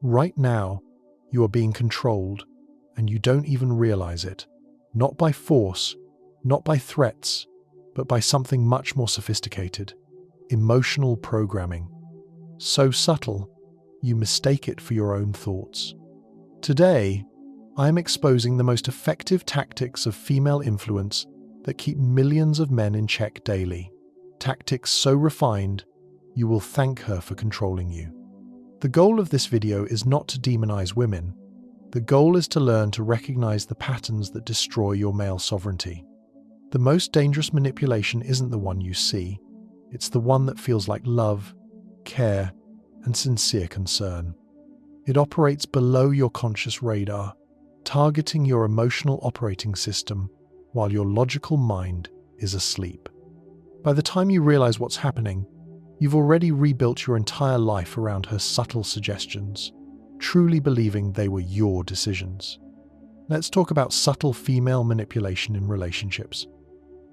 Right now, you are being controlled, and you don't even realize it. Not by force, not by threats, but by something much more sophisticated: emotional programming. So subtle, you mistake it for your own thoughts. Today, I am exposing the most effective tactics of female influence that keep millions of men in check daily. Tactics so refined, you will thank her for controlling you. The goal of this video is not to demonize women. The goal is to learn to recognize the patterns that destroy your male sovereignty. The most dangerous manipulation isn't the one you see. It's the one that feels like love, care, and sincere concern. It operates below your conscious radar, targeting your emotional operating system while your logical mind is asleep. By the time you realize what's happening, you've already rebuilt your entire life around her subtle suggestions, truly believing they were your decisions. Let's talk about subtle female manipulation in relationships.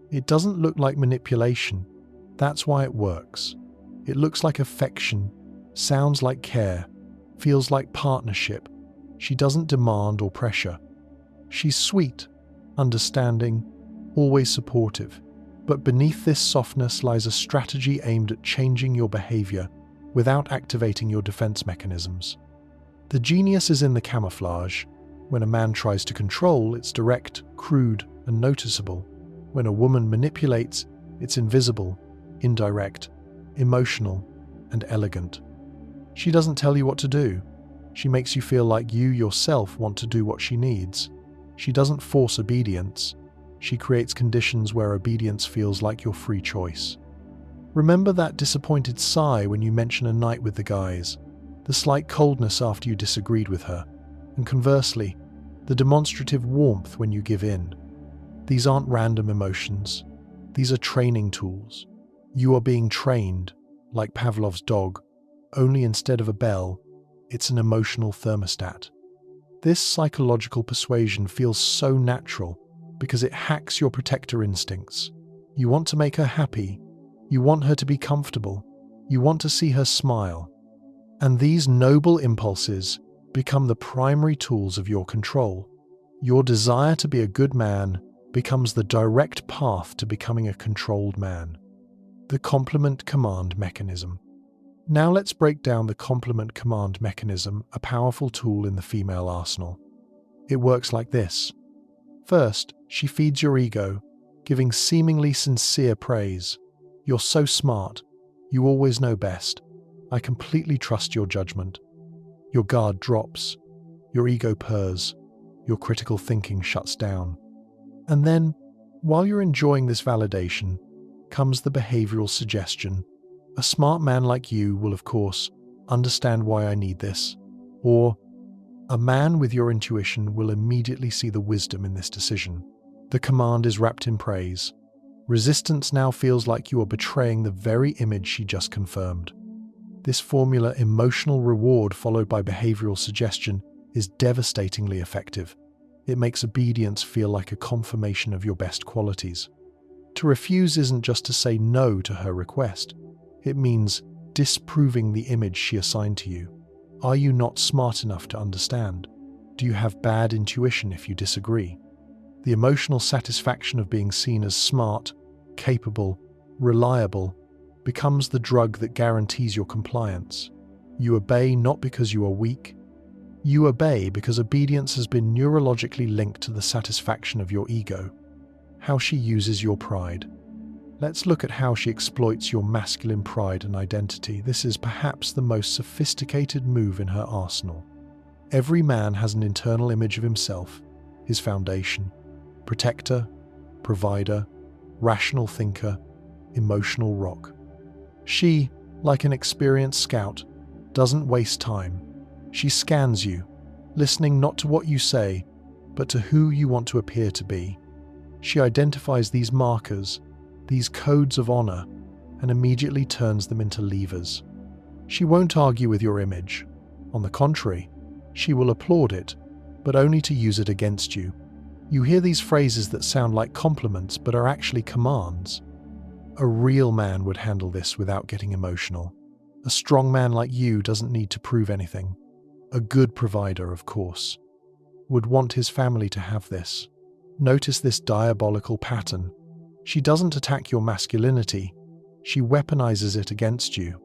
It doesn't look like manipulation. That's why it works. It looks like affection, sounds like care, feels like partnership. She doesn't demand or pressure. She's sweet, understanding, always supportive. But beneath this softness lies a strategy aimed at changing your behavior without activating your defense mechanisms. The genius is in the camouflage. When a man tries to control, it's direct, crude, and noticeable. When a woman manipulates, it's invisible, indirect, emotional, and elegant. She doesn't tell you what to do. She makes you feel like you yourself want to do what she needs. She doesn't force obedience. She creates conditions where obedience feels like your free choice. Remember that disappointed sigh when you mention a night with the guys, the slight coldness after you disagreed with her, and conversely, the demonstrative warmth when you give in. These aren't random emotions. These are training tools. You are being trained, like Pavlov's dog, only instead of a bell, it's an emotional thermostat. This psychological persuasion feels so natural because it hacks your protector instincts. You want to make her happy. You want her to be comfortable. You want to see her smile. And these noble impulses become the primary tools of your control. Your desire to be a good man becomes the direct path to becoming a controlled man. The complement command mechanism. Now let's break down the complement command mechanism, a powerful tool in the female arsenal. It works like this. First, she feeds your ego, giving seemingly sincere praise. You're so smart. You always know best. I completely trust your judgment. Your guard drops. Your ego purrs. Your critical thinking shuts down. And then, while you're enjoying this validation, comes the behavioral suggestion. A smart man like you will, of course, understand why I need this. Or, a man with your intuition will immediately see the wisdom in this decision. The command is wrapped in praise. Resistance now feels like you are betraying the very image she just confirmed. This formula, emotional reward followed by behavioral suggestion, is devastatingly effective. It makes obedience feel like a confirmation of your best qualities. To refuse isn't just to say no to her request. It means disproving the image she assigned to you. Are you not smart enough to understand? Do you have bad intuition if you disagree? The emotional satisfaction of being seen as smart, capable, reliable becomes the drug that guarantees your compliance. You obey not because you are weak. You obey because obedience has been neurologically linked to the satisfaction of your ego. How she uses your pride. Let's look at how she exploits your masculine pride and identity. This is perhaps the most sophisticated move in her arsenal. Every man has an internal image of himself, his foundation, protector, provider, rational thinker, emotional rock. She, like an experienced scout, doesn't waste time. She scans you, listening not to what you say, but to who you want to appear to be. She identifies these markers, these codes of honor, and immediately turns them into levers. She won't argue with your image. On the contrary, she will applaud it, but only to use it against you. You hear these phrases that sound like compliments but are actually commands. A real man would handle this without getting emotional. A strong man like you doesn't need to prove anything. A good provider, of course, would want his family to have this. Notice this diabolical pattern. She doesn't attack your masculinity, she weaponizes it against you.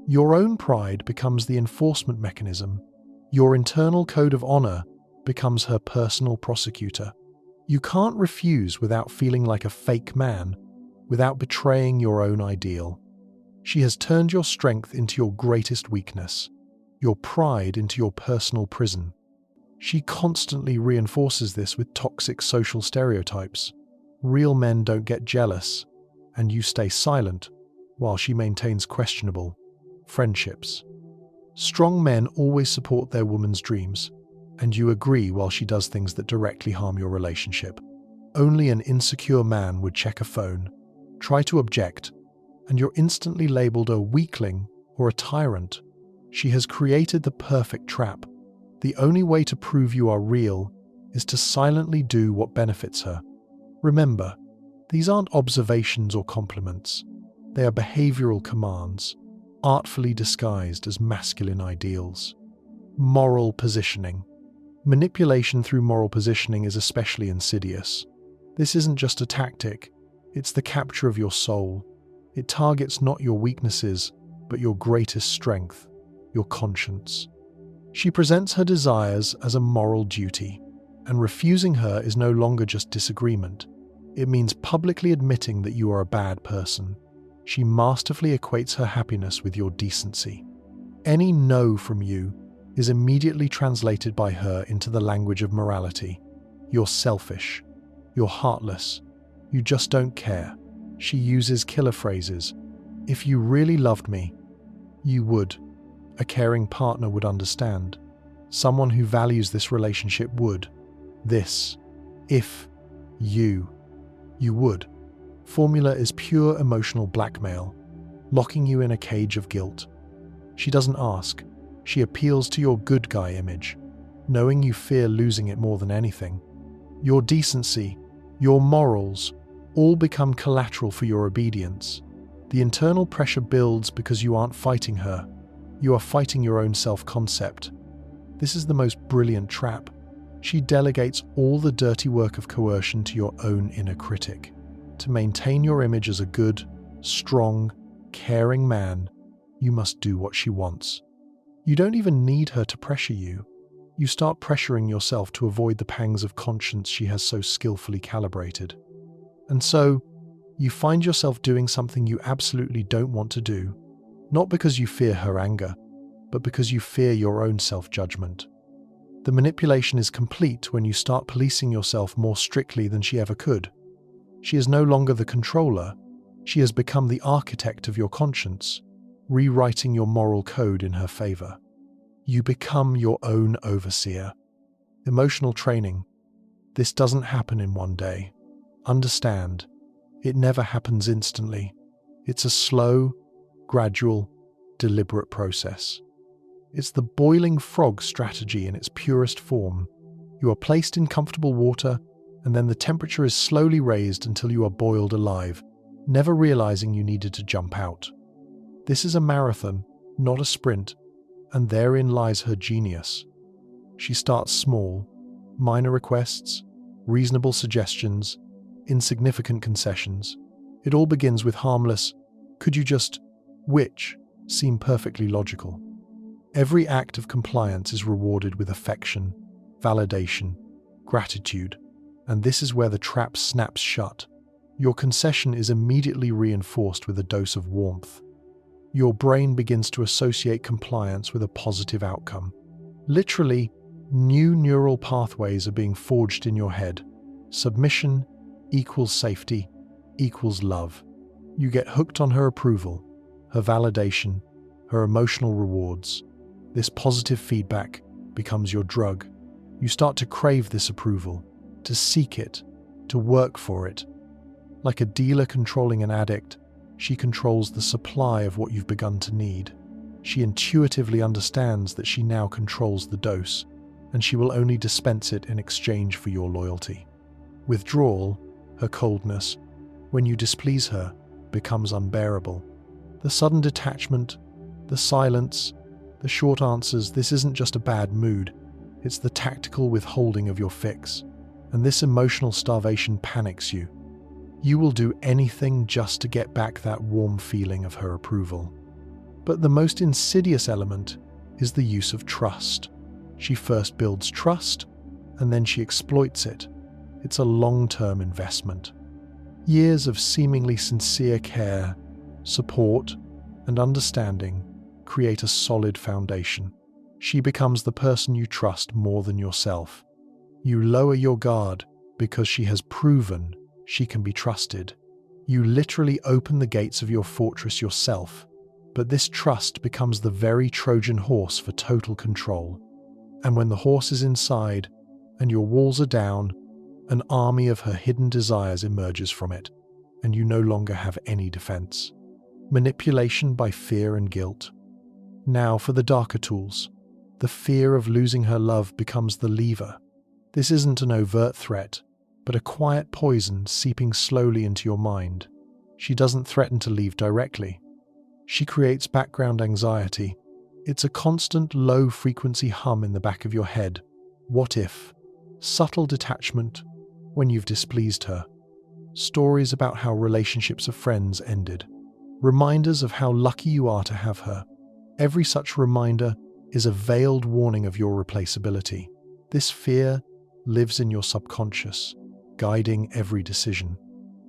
Your own pride becomes the enforcement mechanism. Your internal code of honor becomes her personal prosecutor. You can't refuse without feeling like a fake man, without betraying your own ideal. She has turned your strength into your greatest weakness, your pride into your personal prison. She constantly reinforces this with toxic social stereotypes. Real men don't get jealous, and you stay silent while she maintains questionable friendships. Strong men always support their woman's dreams, and you agree while she does things that directly harm your relationship. Only an insecure man would check a phone, try to object, and you're instantly labeled a weakling or a tyrant. She has created the perfect trap. The only way to prove you are real is to silently do what benefits her. Remember, these aren't observations or compliments. They are behavioral commands, artfully disguised as masculine ideals. Moral positioning. Manipulation through moral positioning is especially insidious. This isn't just a tactic, it's the capture of your soul. It targets not your weaknesses, but your greatest strength, your conscience. She presents her desires as a moral duty, and refusing her is no longer just disagreement. It means publicly admitting that you are a bad person. She masterfully equates her happiness with your decency. Any no from you is immediately translated by her into the language of morality. You're selfish. You're heartless. You just don't care. She uses killer phrases. If you really loved me, you would. A caring partner would understand. Someone who values this relationship would. This. If. You would. Formula is pure emotional blackmail, locking you in a cage of guilt. She doesn't ask. She appeals to your good guy image, knowing you fear losing it more than anything. Your decency, your morals, all become collateral for your obedience. The internal pressure builds because you aren't fighting her. You are fighting your own self-concept. This is the most brilliant trap. She delegates all the dirty work of coercion to your own inner critic. To maintain your image as a good, strong, caring man, you must do what she wants. You don't even need her to pressure you. You start pressuring yourself to avoid the pangs of conscience she has so skillfully calibrated. And so, you find yourself doing something you absolutely don't want to do, not because you fear her anger, but because you fear your own self-judgment. The manipulation is complete when you start policing yourself more strictly than she ever could. She is no longer the controller. She has become the architect of your conscience, rewriting your moral code in her favor. You become your own overseer. Emotional training. This doesn't happen in one day. Understand, it never happens instantly. It's a slow, gradual, deliberate process. It's the boiling frog strategy in its purest form. You are placed in comfortable water, and then the temperature is slowly raised until you are boiled alive, never realizing you needed to jump out. This is a marathon, not a sprint, and therein lies her genius. She starts small, minor requests, reasonable suggestions, insignificant concessions. It all begins with harmless, "Could you just," which seem perfectly logical. Every act of compliance is rewarded with affection, validation, gratitude, and this is where the trap snaps shut. Your concession is immediately reinforced with a dose of warmth. Your brain begins to associate compliance with a positive outcome. Literally, new neural pathways are being forged in your head. Submission equals safety equals love. You get hooked on her approval, her validation, her emotional rewards. This positive feedback becomes your drug. You start to crave this approval, to seek it, to work for it. Like a dealer controlling an addict, she controls the supply of what you've begun to need. She intuitively understands that she now controls the dose, and she will only dispense it in exchange for your loyalty. Withdrawal, her coldness, when you displease her, becomes unbearable. The sudden detachment, the silence, The short answer's this isn't just a bad mood, it's the tactical withholding of your fix. And this emotional starvation panics you. You will do anything just to get back that warm feeling of her approval. But the most insidious element is the use of trust. She first builds trust, and then she exploits it. It's a long-term investment. Years of seemingly sincere care, support, and understanding create a solid foundation. She becomes the person you trust more than yourself. You lower your guard because she has proven she can be trusted. You literally open the gates of your fortress yourself, but this trust becomes the very Trojan horse for total control. And when the horse is inside and your walls are down, an army of her hidden desires emerges from it, and you no longer have any defense. Manipulation by fear and guilt. Now for the darker tools. The fear of losing her love becomes the lever. This isn't an overt threat, but a quiet poison seeping slowly into your mind. She doesn't threaten to leave directly. She creates background anxiety. It's a constant low-frequency hum in the back of your head. What if? Subtle detachment when you've displeased her. Stories about how relationships of friends ended. Reminders of how lucky you are to have her. Every such reminder is a veiled warning of your replaceability. This fear lives in your subconscious, guiding every decision.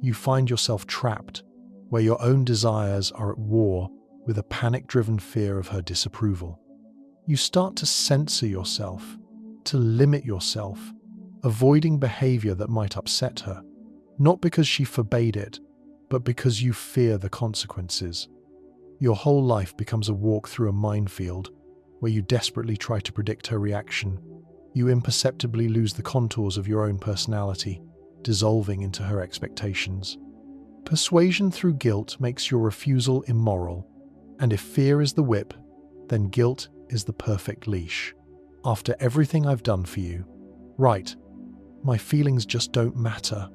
You find yourself trapped, where your own desires are at war with a panic-driven fear of her disapproval. You start to censor yourself, to limit yourself, avoiding behavior that might upset her, not because she forbade it, but because you fear the consequences. Your whole life becomes a walk through a minefield where you desperately try to predict her reaction. You imperceptibly lose the contours of your own personality, dissolving into her expectations. Persuasion through guilt makes your refusal immoral, and if fear is the whip, then guilt is the perfect leash. After everything I've done for you, right, my feelings just don't matter,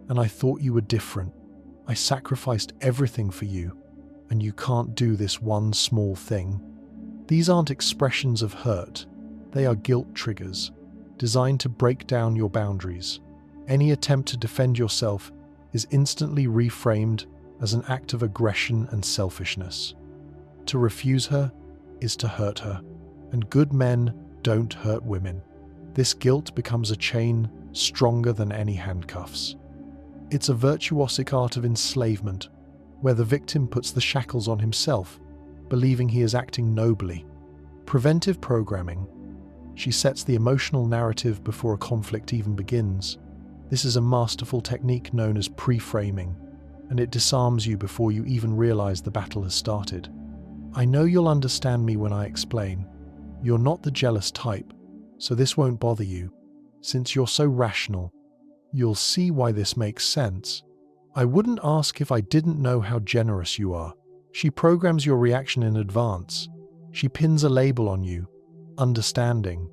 and I thought you were different. I sacrificed everything for you, and you can't do this one small thing. These aren't expressions of hurt, they are guilt triggers, designed to break down your boundaries. Any attempt to defend yourself is instantly reframed as an act of aggression and selfishness. To refuse her is to hurt her, and good men don't hurt women. This guilt becomes a chain stronger than any handcuffs. It's a virtuosic art of enslavement, where the victim puts the shackles on himself, believing he is acting nobly. Preventive programming. She sets the emotional narrative before a conflict even begins. This is a masterful technique known as pre-framing, and it disarms you before you even realize the battle has started. I know you'll understand me when I explain. You're not the jealous type, so this won't bother you. Since you're so rational, you'll see why this makes sense. I wouldn't ask if I didn't know how generous you are. She programs your reaction in advance. She pins a label on you, understanding,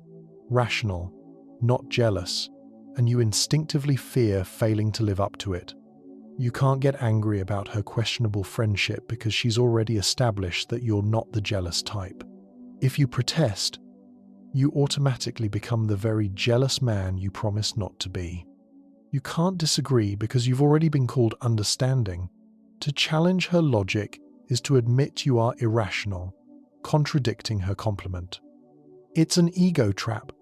rational, not jealous, and you instinctively fear failing to live up to it. You can't get angry about her questionable friendship because she's already established that you're not the jealous type. If you protest, you automatically become the very jealous man you promised not to be. You can't disagree because you've already been called understanding. To challenge her logic is to admit you are irrational, contradicting her compliment. It's an ego trap.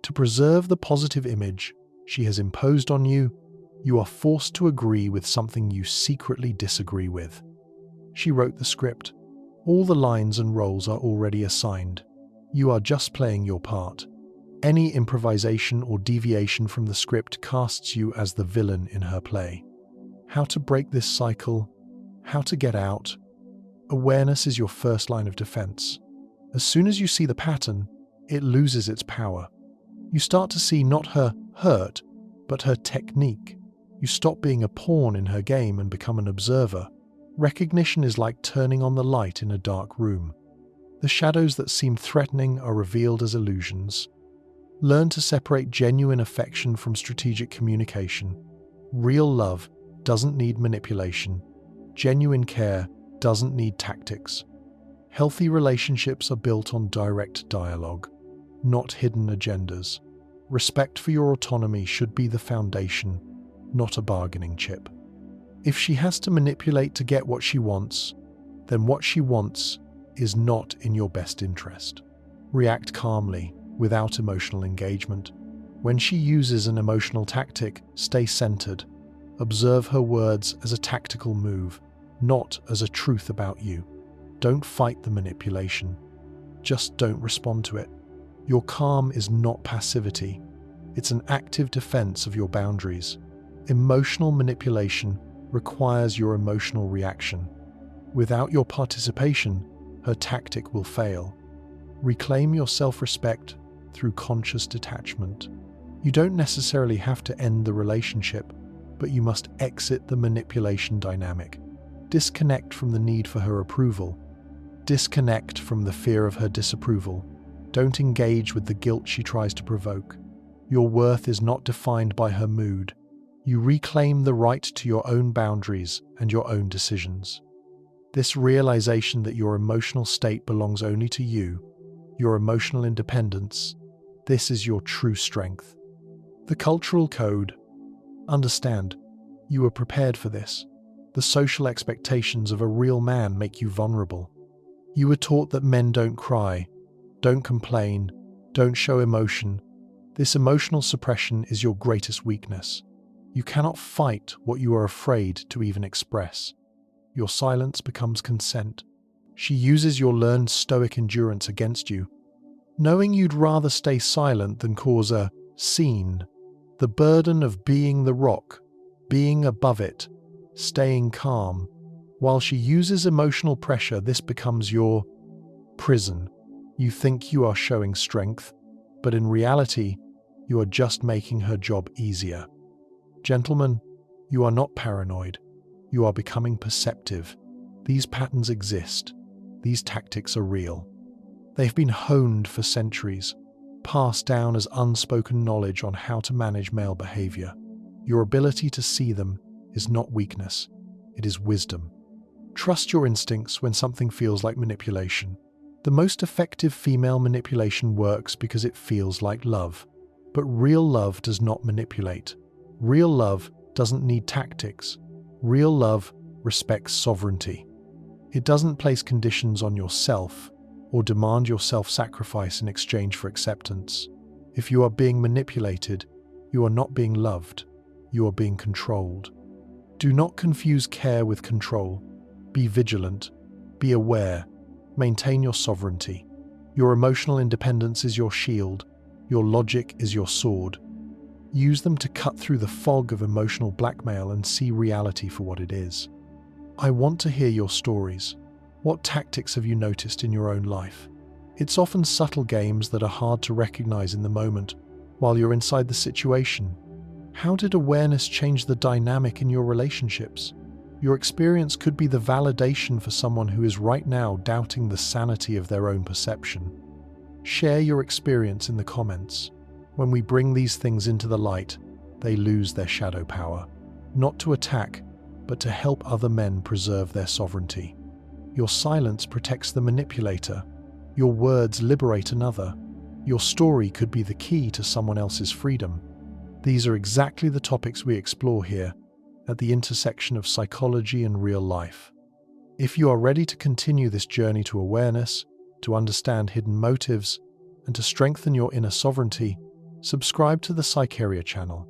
To preserve the positive image she has imposed on you, you are forced to agree with something you secretly disagree with. She wrote the script. All the lines and roles are already assigned. You are just playing your part. Any improvisation or deviation from the script casts you as the villain in her play. How to break this cycle? How to get out? Awareness is your first line of defense. As soon as you see the pattern, it loses its power. You start to see not her hurt, but her technique. You stop being a pawn in her game and become an observer. Recognition is like turning on the light in a dark room. The shadows that seem threatening are revealed as illusions. Learn to separate genuine affection from strategic communication. Real love doesn't need manipulation. Genuine care doesn't need tactics. Healthy relationships are built on direct dialogue, not hidden agendas. Respect for your autonomy should be the foundation, not a bargaining chip. If she has to manipulate to get what she wants, then what she wants is not in your best interest. React calmly, without emotional engagement. When she uses an emotional tactic, stay centered. Observe her words as a tactical move, not as a truth about you. Don't fight the manipulation. Just don't respond to it. Your calm is not passivity. It's an active defense of your boundaries. Emotional manipulation requires your emotional reaction. Without your participation, her tactic will fail. Reclaim your self-respect through conscious detachment. You don't necessarily have to end the relationship, but you must exit the manipulation dynamic. Disconnect from the need for her approval. Disconnect from the fear of her disapproval. Don't engage with the guilt she tries to provoke. Your worth is not defined by her mood. You reclaim the right to your own boundaries and your own decisions. This realization that your emotional state belongs only to you, your emotional independence, this is your true strength. The cultural code. Understand, you were prepared for this. The social expectations of a real man make you vulnerable. You were taught that men don't cry, don't complain, don't show emotion. This emotional suppression is your greatest weakness. You cannot fight what you are afraid to even express. Your silence becomes consent. She uses your learned stoic endurance against you. Knowing you'd rather stay silent than cause a scene, the burden of being the rock, being above it, staying calm. While she uses emotional pressure, this becomes your prison. You think you are showing strength, but in reality, you are just making her job easier. Gentlemen, you are not paranoid. You are becoming perceptive. These patterns exist. These tactics are real. They've been honed for centuries, passed down as unspoken knowledge on how to manage male behavior. Your ability to see them is not weakness, it is wisdom. Trust your instincts when something feels like manipulation. The most effective female manipulation works because it feels like love. But real love does not manipulate. Real love doesn't need tactics. Real love respects sovereignty. It doesn't place conditions on yourself or demand your self-sacrifice in exchange for acceptance. If you are being manipulated, you are not being loved. You are being controlled. Do not confuse care with control. Be vigilant. Be aware. Maintain your sovereignty. Your emotional independence is your shield. Your logic is your sword. Use them to cut through the fog of emotional blackmail and see reality for what it is. I want to hear your stories. What tactics have you noticed in your own life? It's often subtle games that are hard to recognize in the moment while you're inside the situation. How did awareness change the dynamic in your relationships? Your experience could be the validation for someone who is right now doubting the sanity of their own perception. Share your experience in the comments. When we bring these things into the light, they lose their shadow power. Not to attack, but to help other men preserve their sovereignty. Your silence protects the manipulator. Your words liberate another. Your story could be the key to someone else's freedom. These are exactly the topics we explore here, at the intersection of psychology and real life. If you are ready to continue this journey to awareness, to understand hidden motives, and to strengthen your inner sovereignty, subscribe to the Psycheria channel.